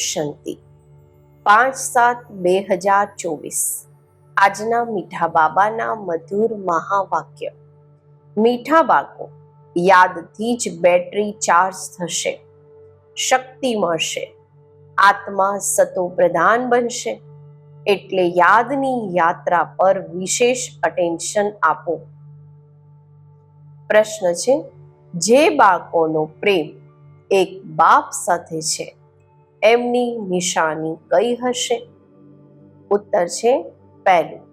શાંતિ 5/7/2024 આજના મીઠા બાબાના મધુર મહાવાક્ય. મીઠા બાળકો, યાદથી જ બેટરી ચાર્જ થશે, શક્તિ મળશે, આત્મા સતો પ્રધાન બનશે. એટલે યાદની યાત્રા પર વિશેષ અટેન્શન આપો. પ્રશ્ન છે, જે બાળકોનો પ્રેમ એક બાપ સાથે છે એમની નિશાની કઈ હશે? ઉત્તર છે પહેલું,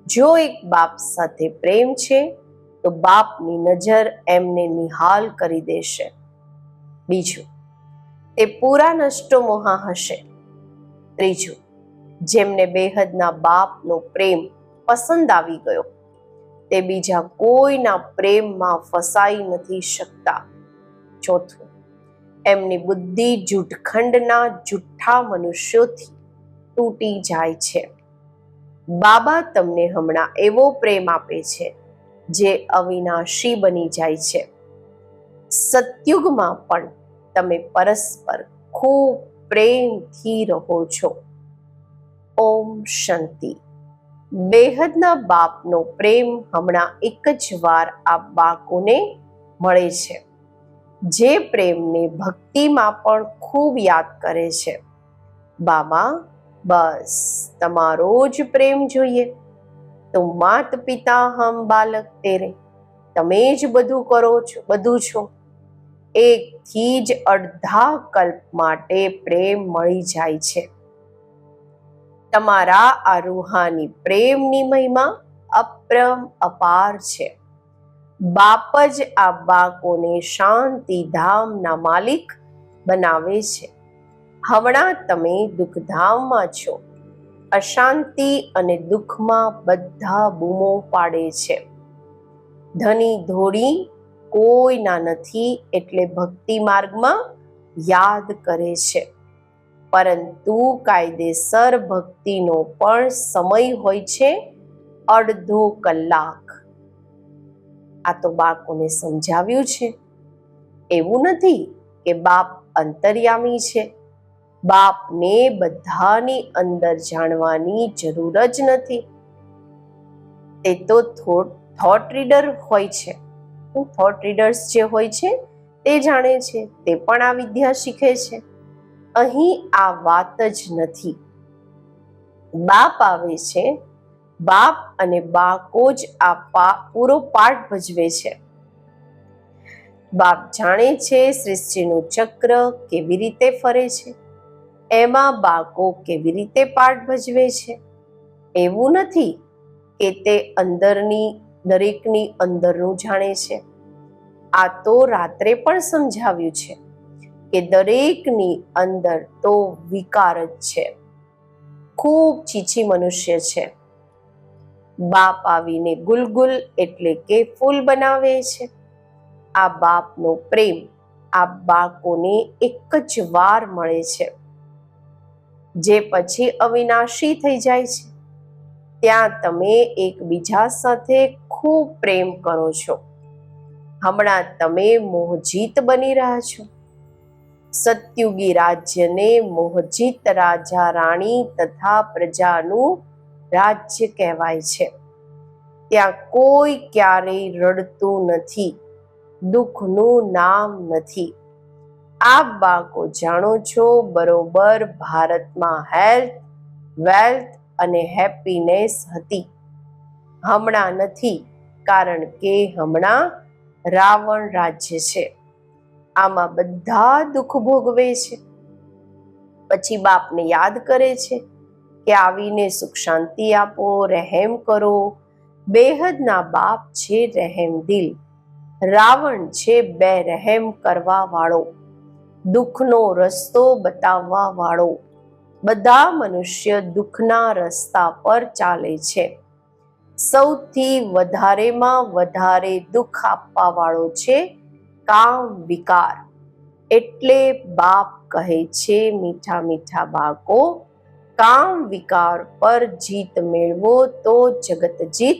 જો એક બાપ સાથે પ્રેમ છે તો બાપની નજર એમને નિહાલ કરી દેશે. બીજું, તે પૂરા નષ્ટો મોહા હશે. ત્રીજું, જેમને બેહદના બાપનો પ્રેમ પસંદ આવી ગયો તે બીજા કોઈના પ્રેમમાં ફસાઈ નથી શકતા. ચોથું, એમની બુદ્ધિ જૂઠખંડના જુઠ્ઠા મનુષ્યોથી તૂટી જાય છે. બાબા તમને હમણાં એવો પ્રેમ આપે છે જે અવિનાશી બની જાય છે. સતયુગમાં પણ તમે પરસ્પર ખૂબ પ્રેમથી રહો છો. ઓમ શાંતિ. બેહદના બાપનો પ્રેમ હમણાં એક જ વાર આ બાળકોને મળે છે, જે પ્રેમને ભક્તિમાં પણ ખૂબ યાદ કરે છે. બાબા, બસ તમારો જ પ્રેમ જોઈએ. તો માત પિતા હમ બાલક તેરે, તમે જ બધું કરો છો, બધું છો. એકથી જ અડધા કલ્પ માટે પ્રેમ મળી જાય છે. તમારા આ રૂહાની પ્રેમની મહિમા અપાર છે. બાપ જ આ બાળકોને શાંતિધામના માલિક બનાવે છે. હમણાં તમે દુઃખધામમાં છો. અશાંતિ અને દુઃખમાં બધા બૂમો પાડે છે. ધની ધોળી કોઈના નથી એટલે ભક્તિ માર્ગમાં યાદ કરે છે. પરંતુ કાયદેસર ભક્તિનો પણ સમય હોય છે, અડધો કલાક. આ તો બાળકોને સમજાવ્યું છે. એવું નથી કે બાપ અંતર્યામી છે. બાપને બધાની અંદર જાણવાની જરૂર જ નથી. તે તો થોટ રીડર હોય છે. થોટ રીડર્સ જે હોય છે તે જાણે છે, તે પણ આ વિદ્યા શીખે છે. અહીં આ વાત જ નથી. બાપ આવે છે, બાપ અને બાળકો જ આ પૂરો પાઠ ભજવે છે. બાપ જાણે છે સૃષ્ટિનું ચક્ર કેવી રીતે ફરે છે, એમાં બાળકો કેવી રીતે પાઠ ભજવે છે. એવું નથી કે તે દરેકની અંદરનું જાણે છે. આ તો રાત્રે પણ સમજાવ્યું છે કે દરેકની અંદર તો વિકાર જ છે. ખૂબ ચીચી મનુષ્ય છે. બાપ આવીને ગુલગુલ એટલે કે ફૂલ બનાવે છે. આ બાપનો પ્રેમ આ બાળકોને એક જ વાર મળે છે, જે પછી અવિનાશી થઈ જાય છે. ત્યાં તમે એકબીજા સાથે ખૂબ પ્રેમ કરો છો. હમણાં તમે મોહજીત બની રહ્યા છો. સતયુગી રાજ્યને મોહજીત રાજા રાણી તથા પ્રજાનું રાજ્ય કહેવાય છે. ત્યાં કોઈ ક્યારેય રડતું નથી, દુઃખનું નામ નથી. આપ બાળકો જાણો છો બરોબર ભારતમાં હેલ્થ, વેલ્થ અને હેપીનેસ હતી. હમણાં નથી, કારણ કે હમણાં રાવણ રાજ્ય છે. આમાં બધા દુઃખ ભોગવે છે. પછી બાપને યાદ કરે છે કે આવીને સુખ શાંતિ આપો, રહેમ કરો. બેહદના બાપ છે રહેમ દિલ. રાવણ છે બેરહેમ કરવા વાળો, દુઃખનો રસ્તો બતાવવા વાળો. બધા મનુષ્ય દુઃખના રસ્તા પર ચાલે છે. સૌથી વધારેમાં વધારે દુઃખ આપવા વાળો છે કામ વિકાર. એટલે બાપ કહે છે, મીઠા મીઠા બાળકો, કામ વિકાર પર જીત મેળવો તો જગત જીત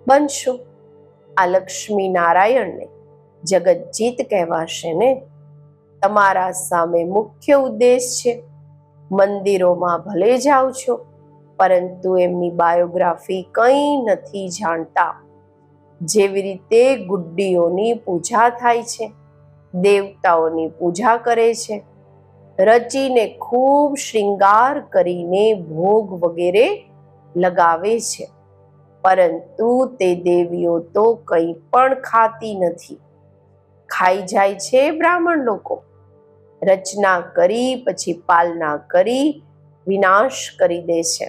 બનશો. આ લક્ષ્મી નારાયણને જગત જીત કહેવાશે ને. તમારા સામે મુખ્ય ઉદ્દેશ છે મંદિરોમાં ભલે જાઓ છો, પરંતુ એમની બાયોગ્રાફી કંઈ નથી જાણતા. જેવી રીતે ગુડ્ડીઓની પૂજા થાય છે, દેવતાઓની પૂજા કરે છે, રચીને ખૂબ શ્રૃંગાર કરીને ભોગ વગેરે લગાવે છે, પરંતુ તે દેવીઓ તો કંઈ પણ ખાતી નથી. ખાઈ જાય છે બ્રાહ્મણ લોકો. રચના કરી પછી પાલના કરી વિનાશ કરી દે છે.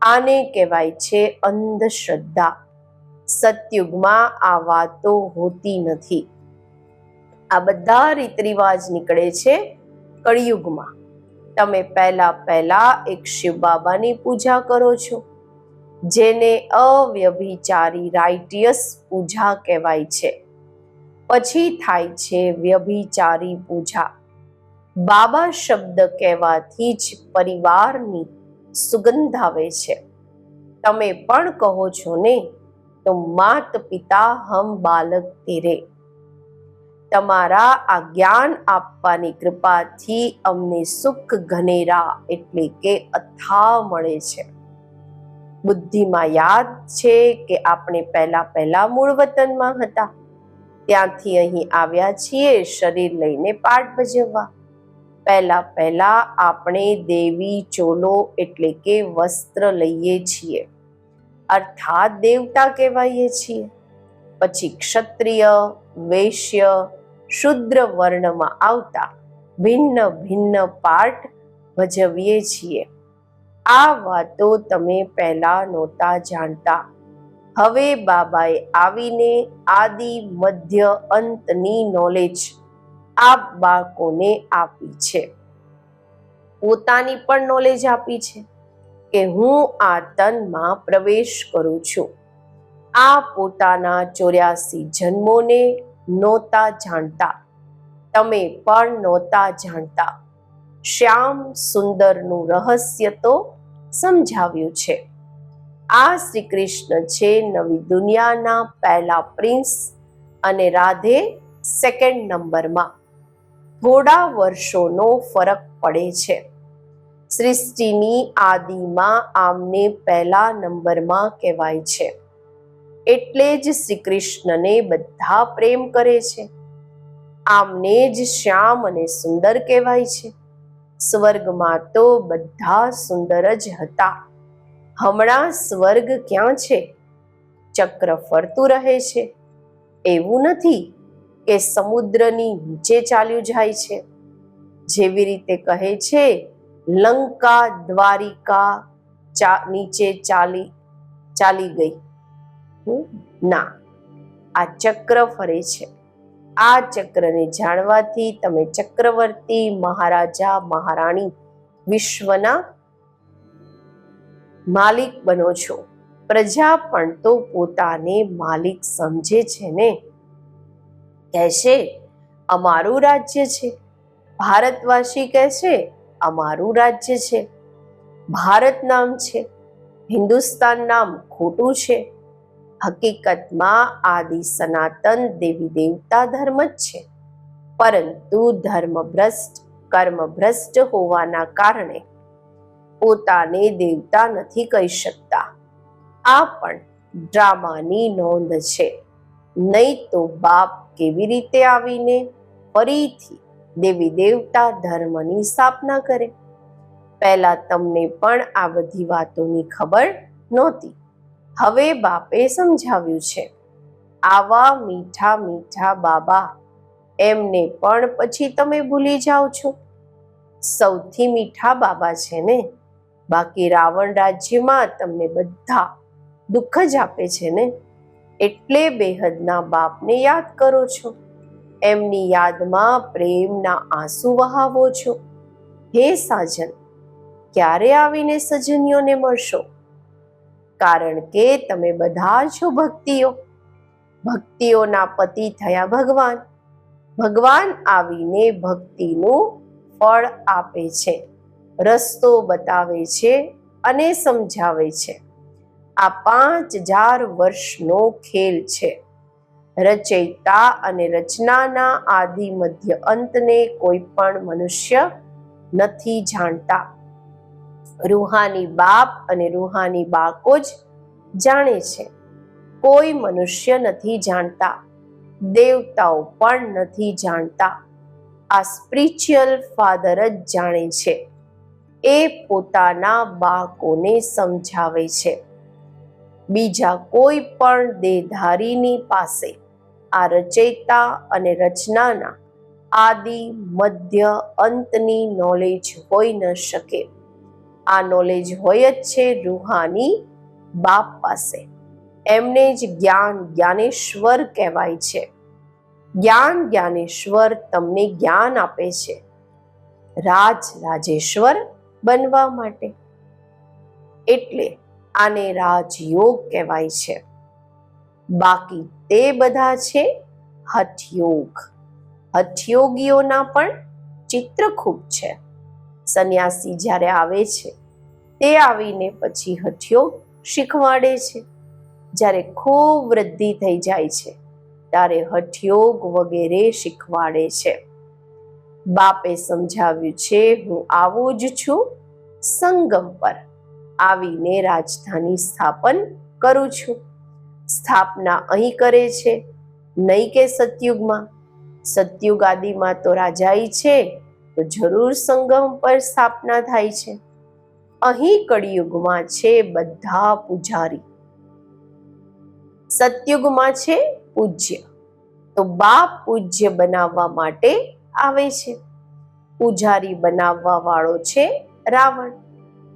આને કહેવાય છે અંધશ્રદ્ધા. સતયુગમાં આ વાતો હોતી નથી. આ બધા રીત રિવાજ નીકળે છે કળિયુગમાં. તમે પહેલા એક શિવ બાબાની પૂજા કરો છો, જેને અવ્યભિચારી રાઇટિયસ પૂજા કહેવાય છે. પછી થાય છે વ્યભિચારી પૂજા. બાબા શબ્દ કહેવાથી જ પરિવારની સુગંધ આવે છે. તમે પણ કહો છો ને, તો માત પિતા હમ બાલક તેરે. તમારા આ જ્ઞાન આપવાની કૃપાથી અમને સુખ ઘનેરા એટલે કે અથાવ મળે છે. બુદ્ધિમાં યાદ છે કે આપણે પહેલા મૂળ વતનમાં હતા, ત્યાંથી અહીં આવ્યા છીએ શરીર લઈને પાઠ ભજવવા. પહેલા આપણે દેવી ચોલો એટલે કે વસ્ત્ર લઈએ છીએ, અર્થાત દેવતા કહેવાઈએ છીએ. પછી ક્ષત્રિય, વૈશ્ય, શુદ્ર વર્ણમાં આવતા ભિન્ન પાઠ ભજવીએ છીએ. આ વાતો તમે પહેલા નહોતા જાણતા. હવે બાબાએ આવીને આદિ મધ્ય અંતની નોલેજ આ બાળકોને આપી છે. પોતાની પણ નોલેજ આપી છે કે હું આ તનમાં પ્રવેશ કરું છું. આ પોતાના 84 જન્મોને નહોતા જાણતા. તમે પણ નહોતા જાણતા. શ્યામ સુંદરનું રહસ્ય તો સમજાવ્યું છે. આ શ્રી કૃષ્ણ છે નવી દુનિયાના પહેલા પ્રિન્સ અને રાધે સેકન્ડ નંબરમાં. થોડા વર્ષોનો ફરક પડે છે. સૃષ્ટિની આદિમાં આમને પહેલા નંબરમાં કહેવાય છે. એટલે જ શ્રી કૃષ્ણને બધા પ્રેમ કરે છે. આમને જ શ્યામ અને સુંદર કહેવાય છે. સ્વર્ગમાં તો બધા સુંદર જ હતા. હમણાં સ્વર્ગ ક્યાં છે? ચક્ર ફરતું રહે છે. એવું નથી કે સમુદ્રની નીચે ચાલ્યું જાય છે. જેવી રીતે કહે છે લંકા દ્વારિકા નીચે ચાલી ગઈ. ના, આ ચક્ર ફરે છે. આ ચક્રને જાણવાથી તમે ચક્રવર્તી, મહારાજા, મહારાણી, વિશ્વના માલિક બનો છો. પ્રજા પણ તો પોતાને માલિક સમજે છે ને. કહેશે અમારું રાજ્ય છે. ભારતવાસી કહેશે અમારું રાજ્ય છે. ભારત નામ છે, હિન્દુસ્તાન નામ ખોટું છે. હકીકતમાં આદિ સનાતન દેવી દેવતા ધર્મ જ છે, પરંતુ ધર્મભ્રષ્ટ કર્મભ્રષ્ટ હોવાના કારણે પોતાને દેવતા નથી કહી શકતા. આ પણ ડ્રામાની નોંધ છે. નહીં તો બાપ કેવી રીતે આવીને ફરીથી દેવી દેવતા ધર્મની સ્થાપના કરે? પહેલા તમને પણ આ બધી વાતોની ખબર નહોતી. હવે બાપે સમજાવ્યું છે. આવા મીઠા મીઠા બાબા, એમને પણ પછી તમે ભૂલી જાઓ છો. સૌથી મીઠા બાબા છે ને. બાકી રાવણ રાજ્યમાં તમને બધા દુઃખ જ આપે છે ને. એટલે બેહદના બાપને યાદ કરો છો. એમની યાદમાં પ્રેમના આંસુ વહાવો છો. હે સાજન, ક્યારે આવીને સજનીઓને મળશો? કારણ કે તમે બધા છો ભક્તિઓ. ભક્તિઓના પતિ થયા ભગવાન. ભગવાન આવીને ભક્તિનું ફળ આપે છે, રસ્તો બતાવે છે અને સમજાવે છે. આ 5000 વર્ષનો ખેલ છે. રચયિતા અને રચનાના આદિ મધ્ય અંતને કોઈ પણ મનુષ્ય નથી જાણતા. રૂહાની બાપ અને રૂહાની બાળકો જ જાણે છે. કોઈ મનુષ્ય નથી જાણતા, દેવતાઓ પણ નથી જાણતા. આ સ્પિરિચ્યુઅલ ફાધર જ જાણે છે. એ પોતાના બાળકોને સમજાવે છે. બીજા કોઈ પણ દેહધારીની પાસે આ રચયિતા અને રચનાના આદિ મધ્ય અંતની નોલેજ હોઈ ન શકે. આ નોલેજ હોય જ છે રૂહાની બાપ પાસે. એમને જ જ્ઞાન જ્ઞાનેશ્વર કહેવાય છે. જ્ઞાન જ્ઞાનેશ્વર તમને જ્ઞાન આપે છે રાજ રાજેશ્વર બનવા માટે. એટલે આને રાજયોગ કહેવાય છે. બાકી તે બધા છે હઠયોગ. હઠયોગીઓના પણ ચિત્ર ખૂબ છે. સંન્યાસી જ્યારે આવે છે તે આવીને પછી હઠયોગ શીખવાડે છે. જ્યારે ખૂબ વૃદ્ધિ થઈ જાય છે ત્યારે હઠયોગ વગેરે શીખવાડે છે. બાપે સમજાવ્યું છે, હું આવું જ છું સંગમ પર આવીને રાજધાની સ્થાપન કરું છું. સ્થાપના અહીં કરે છે, નહીં કે સતયુગમાં. સતયુગ આદિમાં તો રાજાઈ છે તો જરૂર સંગમ પર સ્થાપના થાય છે. અહીં કળિયુગમાં છે બધા પૂજારી. સતયુગમાં છે પૂજ્ય. તો બાપ પૂજ્ય બનાવવા માટે આવે છે. પૂજારી બનાવવા વાળો છે રાવણ.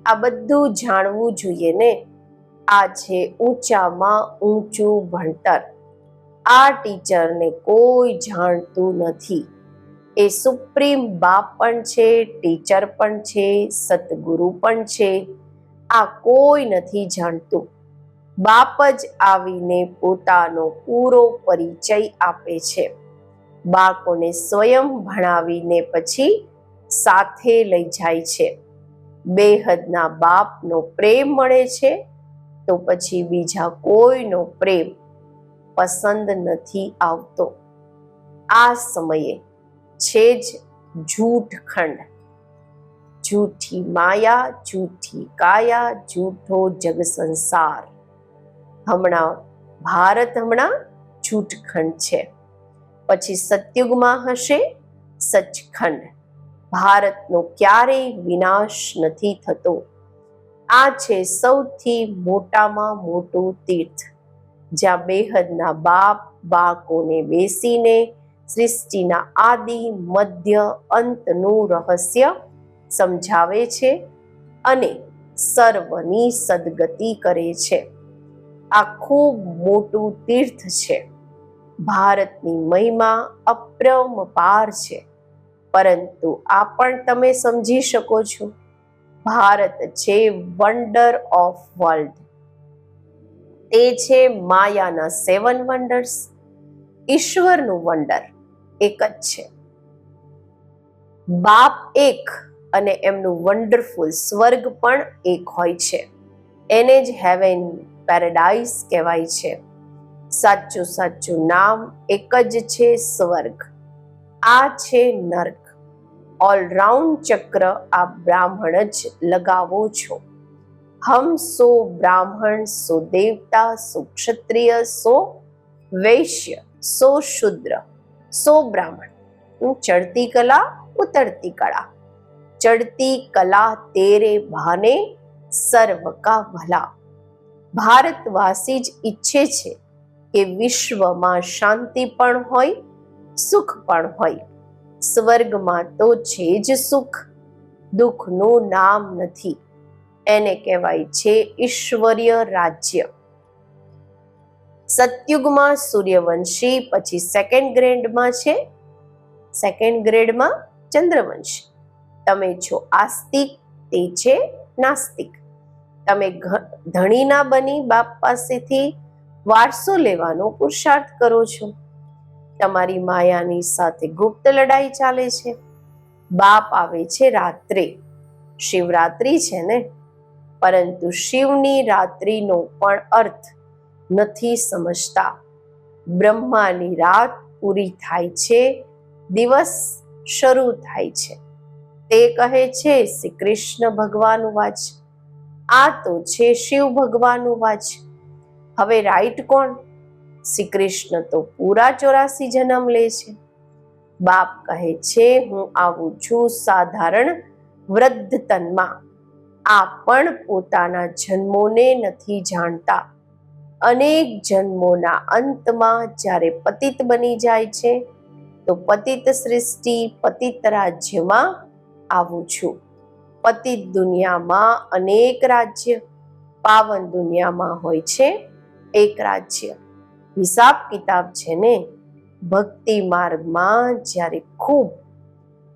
આ બધું જાણવું જોઈએ ને. આ છે ઊંચામાં ઊંચું ભણતર. આ ટીચરને કોઈ જાણતું નથી. એ સુપ્રીમ બાપ પણ છે, ટીચર પણ છે, સતગુરુ પણ છે. આ કોઈ નથી જાણતું. બાપ જ આવીને પોતાનો પૂરો પરિચય આપે છે. બાળકોને સ્વયં ભણાવીને પછી સાથે લઈ જાય છે. બેહદના બાપનો પ્રેમ મળે છે તો પછી બીજા કોઈનો પ્રેમ પસંદ નથી આવતો. આ સમયે છે જ જૂઠખંડ. જૂઠી માયા, જૂઠી કાયા, જૂઠો જગ સંસાર. ભારત હમણાં જૂઠખંડ છે. પછી સતયુગમાં હશે સચખંડ. ભારતનો ક્યારેય વિનાશ નથી થતો. આ છે સૌથી મોટામાં મોટું તીર્થ, જ્યાં બેહદના બાપ બાળકોને બેસીને સૃષ્ટિના આદિ મધ્ય અંતનું રહસ્ય સમજાવે છે અને સર્વની સદગતિ કરે છે. આ ખૂબ મોટું તીર્થ છે. ભારતની મહિમા અપરંપાર છે. પરંતુ આ પણ તમે સમજી શકો છો. ભારત છે વન્ડર ઓફ વર્લ્ડ. તે છે માયાના 7 વન્ડર્સ. ઈશ્વરનું વંડર એક જ છે. બાપ એક અને એમનું વન્ડરફુલ સ્વર્ગ પણ એક હોય છે. એને જ હેવન, પેરેડાઇઝ કહેવાય છે. સાચું સાચું નામ એક જ છે સ્વર્ગ. આ છે નર્ક. ઓલરાઉન્ડ ચક્ર આ બ્રાહ્મણ જ લગાવો છો. હમ સો બ્રાહ્મણ, સો દેવતા, સો ક્ષત્રિય, સો વૈશ્ય, સો શૂદ્ર, સો બ્રાહ્મણ. ચढ़ती कला उतरती कला. चढ़ती कला तेरे बहाने સર્વ કા ભલા. ભારતવાસી જ ઈચ્છે છે કે વિશ્વમાં શાંતિ પણ હોય, સુખ પણ હોય. સ્વર્ગમાં તો છે જ સુખ, દુઃખનું નામ નથી. એને કહેવાય છે ઈશ્વરીય રાજ્ય. સતયુગમાં સૂર્યવંશી, પછી સેકન્ડ ગ્રેડમાં છે, સેકન્ડ ગ્રેડમાં ચંદ્રવંશી. તમે છો આસ્તિક, તે છે નાસ્તિક. તમે ધણી ના બની બાપ પાસેથી વારસો લેવાનો પુરુષાર્થ કરો છો. તમારી માયાની સાથે ગુપ્ત લડાઈ ચાલે છે. બાપ આવે છે રાત્રે. શિવરાત્રી છે ને, પરંતુ શિવની રાત્રિનો પણ અર્થ નથી સમજતા. બ્રહ્માની રાત પૂરી થાય છે, દિવસ શરૂ થાય છે. તે કહે છે શ્રી કૃષ્ણ ભગવાન વાચ, આ તો છે શિવ ભગવાન વાચ. હવે રાઈટ કોણ? શ્રી કૃષ્ણ તો પૂરા 84 જન્મ લે છે. બાપ કહે છે હું આવું છું સાધારણ વૃદ્ધ તનમાં. આ પણ પોતાના જન્મોને નથી જાણતા. અનેક જન્મોના અંતમાં જ્યારે પતિત બની જાય છે તો પતિત સૃષ્ટિ પતિત રાજ્યમાં આવું છું. પતિત દુનિયામાં અનેક રાજ્ય, પાવન દુનિયામાં હોય છે એક રાજ્ય. હિસાબ કિતાબ છે ને. ભક્તિ માર્ગમાં જ્યારે ખૂબ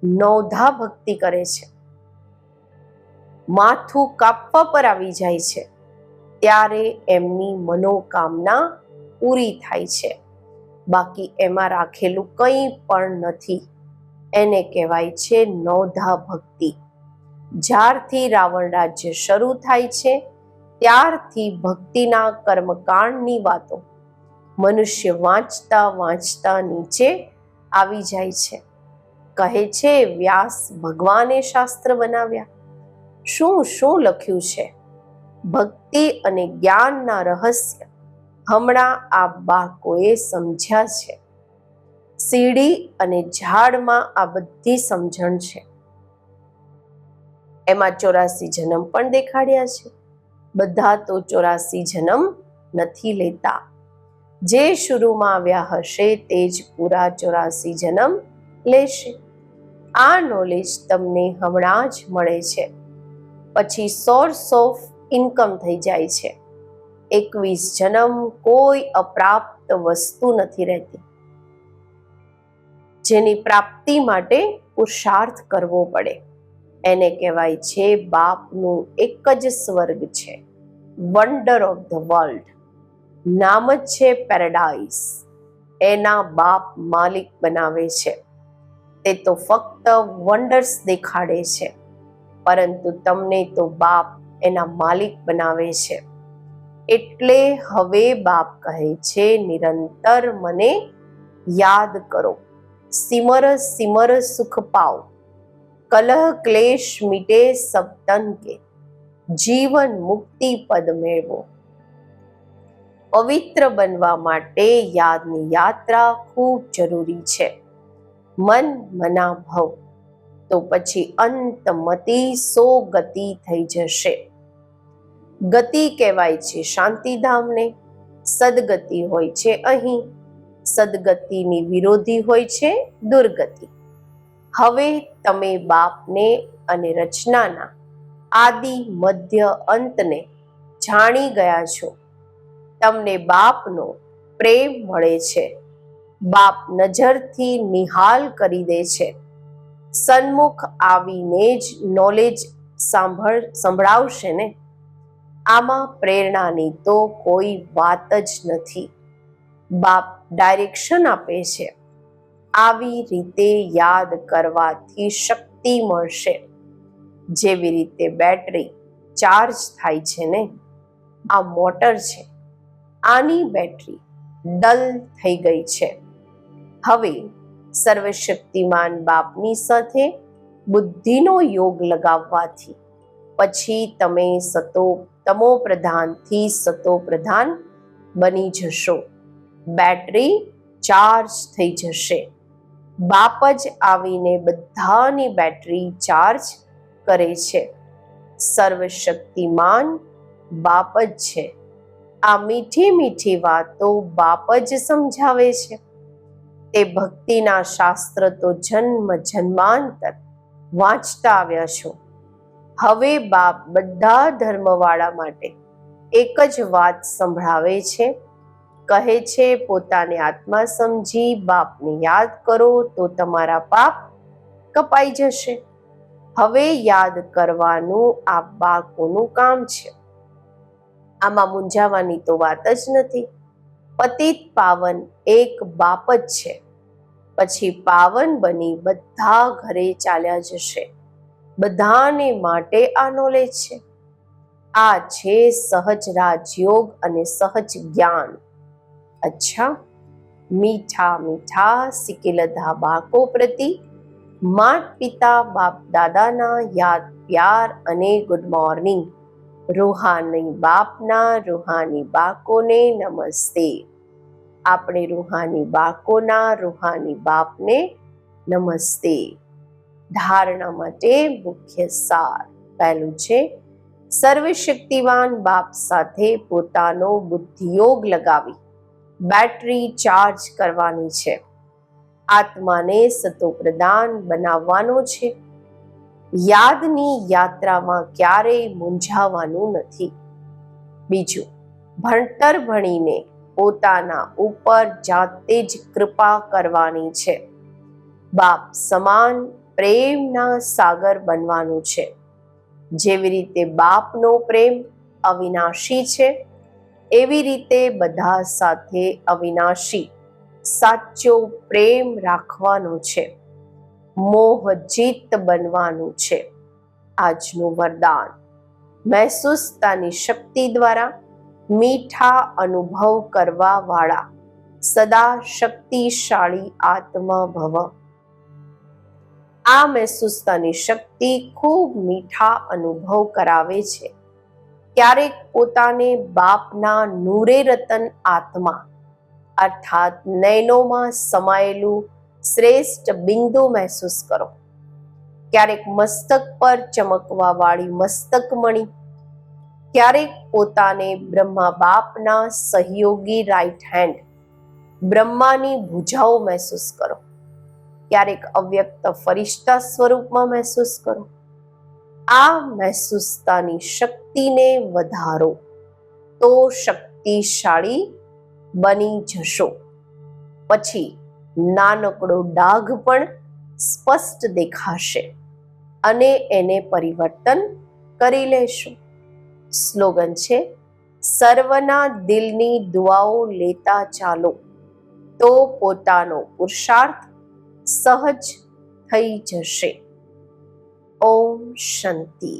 નવધા ભક્તિ કરે છે, માથું કાપવા પર આવી જાય છે, ત્યારે એમની મનોકામના પૂરી થાય છે. બાકી એમાં રાખેલું કંઈ પણ નથી. એને કહેવાય છે નવધા ભક્તિ. જ્યારથી રાવણ રાજ્ય શરૂ થાય છે ત્યારથી ભક્તિના કર્મકાંડની વાતો મનુષ્ય વાંચતા વાંચતા નીચે આવી જાય છે. કહે છે વ્યાસ ભગવાને શાસ્ત્ર બનાવ્યા. શું શું લખ્યું છે? ભક્તિ અને જ્ઞાનના રહસ્ય હમણાં આ બાળકોએ સમજ્યા છે. સીડી અને ઝાડમાં આ બધી સમજણ છે. એમાં 84 જન્મ પણ દેખાડ્યા છે. બધા તો 84 જન્મ નથી લેતા. જે શરૂમાં આવ્યા હશે તે જ પૂરા 84 જન્મ લેશે. આ નોલેજ તમને હમણાં જ મળે છે. પછી સોર્સ ઓફ ઇન્કમ થઈ જાય છે. 21 જન્મ કોઈ અપ્રાપ્ત વસ્તુ નથી રહેતી, જેની પ્રાપ્તિ માટે પુરુષાર્થ કરવો પડે. એને કહેવાય છે બાપનું એક જ સ્વર્ગ છે, વન્ડર ઓફ ધ વર્લ્ડ. નામ જ છે પેરાડાઇઝ. એના બાપ માલિક બનાવે છે. તે તો ફક્ત વન્ડર્સ દેખાડે છે, પરંતુ તમને તો બાપ એના માલિક બનાવે છે. એટલે હવે બાપ કહે છે નિરંતર મને યાદ કરો, સિમર સિમર સુખ પાઓ, કલહ ક્લેશ મિટે સબ તન કે, જીવન મુક્તિ પદ મેળવો. પવિત્ર બનવા માટે યાદની યાત્રા ખૂબ જરૂરી છે. મન મના ભવ, તો પછી અંતમતી સો ગતિ થઈ જશે. ગતિ કહેવાય છે શાંતિધામને. સદગતિ હોય છે અહીં. સદગતિની વિરોધી હોય છે દુર્ગતિ. હવે તમે બાપને અને રચનાના આદિ મધ્ય અંતને જાણી ગયા છો. તમને બાપનો પ્રેમ મળે છે. બાપ નજરથી નિહાલ કરી દે છે. સન્મુખ આવીને જ નોલેજ સંભળાવશે ને. આમાં પ્રેરણાની તો કોઈ વાત જ નથી. બાપ ડાયરેક્શન આપે છે. આવી રીતે યાદ કરવાથી શક્તિ મળશે. જેવી રીતે બેટરી ચાર્જ થાય છે ને. આ મોટર છે, આની બેટરી ડલ થઈ ગઈ છે. હવે સર્વશક્તિમાન બાપની સાથે બુદ્ધિનો યોગ લગાવવાથી પછી તમે તમો પ્રધાનથી સતો પ્રધાન બની જશો. બેટરી ચાર્જ થઈ જશે. બાપ જ આવીને બધાની બેટરી ચાર્જ કરે છે. સર્વશક્તિમાન બાપ જ છે. આ મીઠી મીઠી વાતો બાપ જ સમજાવે છે. તે ભક્તિના શાસ્ત્ર તો જન્મ જન્માંતર વાંચતા આવ્યા છો. હવે બાપ બધા ધર્મવાળા માટે એક જ વાત સંભળાવે છે. કહે છે પોતાને આત્મા સમજી બાપને યાદ કરો તો તમારા પાપ કપાઈ જશે. હવે યાદ કરવાનું આ બાળકોનું કામ છે. આમાં મૂંઝાવાની તો વાત જ નથી. પતિત પાવન એક બાપ જ છે. પછી પાવન બની બધા ઘરે ચાલ્યા જશે. બધાને માટે આ નોલેજ છે. આ છે સહજ રાજયોગ અને સહજ જ્ઞાન. અચ્છા, મીઠા મીઠા સિકેલધા બાળકો પ્રતિ માત પિતા બાપ દાદાના યાદ પ્યાર અને ગુડ મોર્નિંગ. રૂહાની બાપના રૂહાની બાકોને નમસ્તે. આપણે રૂહાની બાકોના રૂહાની બાપને નમસ્તે. ધારણા માટે મુખ્ય સાર. પહેલું છે, સર્વશક્તિવાન બાપ સાથે પોતાનો બુદ્ધિયોગ લગાવી બેટરી ચાર્જ કરવાની છે. આત્માને સતોપ્રધાન બનાવવાનો છે. યાદની યાત્રામાં ક્યારેય મૂંઝાવાનું નથી. બીજું, ભણતર ભણીને પોતાના ઉપર જાતે જ કૃપા કરવાની છે. બાપ સમાન પ્રેમના સાગર બનવાનું છે. જેવી રીતે બાપનો પ્રેમ અવિનાશી છે, એવી રીતે બધા સાથે અવિનાશી સાચો પ્રેમ રાખવાનો છે. મોહજીત બનવાનું છે. આજનું વરદાન, મહેસૂસતાની શક્તિ દ્વારા મીઠા અનુભવ કરવા વાળા સદા શક્તિશાળી આત્મા ભવ. આ મહેસૂસતાની શક્તિ ખૂબ મીઠા અનુભવ કરાવે છે. ક્યારેક પોતાને બાપના નૂરે રતન આત્મા અર્થાત નયનોમાં સમાયેલું શ્રેષ્ઠ બિંદુ મહેસૂસ કરો. ક્યારેક મસ્તક પર ચમકવા વાળી મસ્તકમણી. ક્યારેક પોતાને બ્રહ્મા બાપના સહયોગી રાઈટ હેન્ડ બ્રહ્માની ભુજાઓ મહેસૂસ કરો. ક્યારેક અવ્યક્ત ફરિશ્તા સ્વરૂપમાં મહેસૂસ કરો. આ મહેસૂસતાની શક્તિને વધારો તો શક્તિશાળી બની જશો. પછી નાનકડો ડાઘ પણ સ્પષ્ટ દેખાશે અને એને પરિવર્તન કરી લેશો. સ્લોગન છે, સર્વના દિલની દુઆઓ લેતા ચાલો તો પોતાનો પુરુષાર્થ સહજ થઈ જશે. ઓમ શાંતિ.